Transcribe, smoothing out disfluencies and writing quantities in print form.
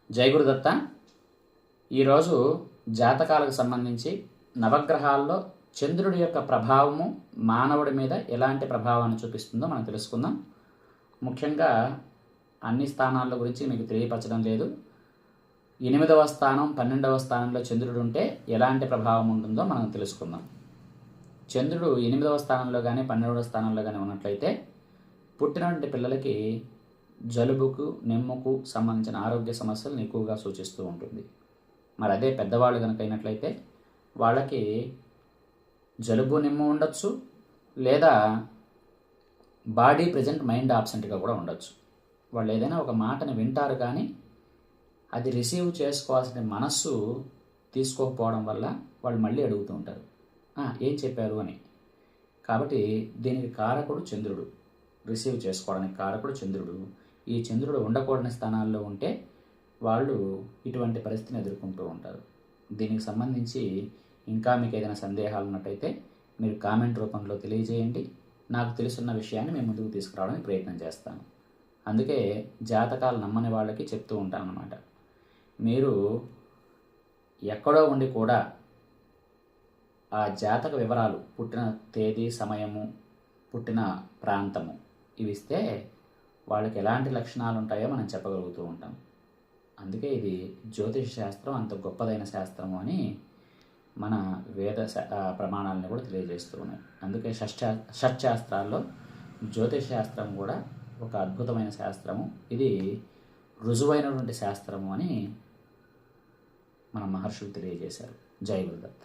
జై గురుదత్త. ఈరోజు జాతకాలకు సంబంధించి నవగ్రహాల్లో చంద్రుడి యొక్క ప్రభావము మానవుడి మీద ఎలాంటి ప్రభావాన్ని చూపిస్తుందో మనం తెలుసుకుందాం. ముఖ్యంగా అన్ని స్థానాల గురించి మీకు తెలియపరచడం లేదు. 8వ స్థానం 12వ స్థానంలో చంద్రుడు ఉంటే ఎలాంటి ప్రభావం ఉంటుందో మనం తెలుసుకుందాం. చంద్రుడు 8వ స్థానంలో కానీ 12వ స్థానంలో కానీ ఉన్నట్లయితే పుట్టినటువంటి పిల్లలకి జలుబుకు నెమ్ముకు సంబంధించిన ఆరోగ్య సమస్యలను ఎక్కువగా సూచిస్తూ ఉంటుంది. మరి అదే పెద్దవాళ్ళు కనుక అయినట్లయితే వాళ్ళకి జలుబు నెమ్ము ఉండొచ్చు, లేదా బాడీ ప్రజెంట్ మైండ్ ఆబ్సెంట్గా కూడా ఉండొచ్చు. వాళ్ళు ఏదైనా ఒక మాటని వింటారు కానీ అది రిసీవ్ చేసుకోవాల్సిన మనస్సు తీసుకోకపోవడం వల్ల వాళ్ళు మళ్ళీ అడుగుతూ ఉంటారు, ఏం చెప్పారు అని. కాబట్టి దీనికి కారకుడు చంద్రుడు, రిసీవ్ చేసుకోవడానికి కారకుడు చంద్రుడు. ఈ చంద్రుడు ఉండకూడని స్థానాల్లో ఉంటే వాళ్ళు ఇటువంటి పరిస్థితిని ఎదుర్కొంటూ ఉంటారు. దీనికి సంబంధించి ఇంకా మీకు ఏదైనా సందేహాలు ఉన్నట్టయితే మీరు కామెంట్ రూపంలో తెలియజేయండి. నాకు తెలుసున్న విషయాన్ని మేము ముందుకు తీసుకురావడానికి ప్రయత్నం చేస్తాను. అందుకే జాతకాలు నమ్మని వాళ్ళకి చెప్తూ ఉంటాను అన్నమాట. మీరు ఎక్కడో ఉండి కూడా ఆ జాతక వివరాలు, పుట్టిన తేదీ, సమయము, పుట్టిన ప్రాంతము ఇవి ఇస్తే వాళ్ళకి ఎలాంటి లక్షణాలు ఉంటాయో మనం చెప్పగలుగుతూ ఉంటాం. అందుకే ఇది జ్యోతిష శాస్త్రం అంత గొప్పదైన శాస్త్రము అని మన వేద ప్రమాణాలను కూడా తెలియజేస్తూ ఉన్నాయి. అందుకే షట్శాస్త్రాల్లో జ్యోతిష శాస్త్రం కూడా ఒక అద్భుతమైన శాస్త్రము, ఇది రుజువైనటువంటి శాస్త్రము అని మన మహర్షులు తెలియజేశారు. జై గురుదత్త.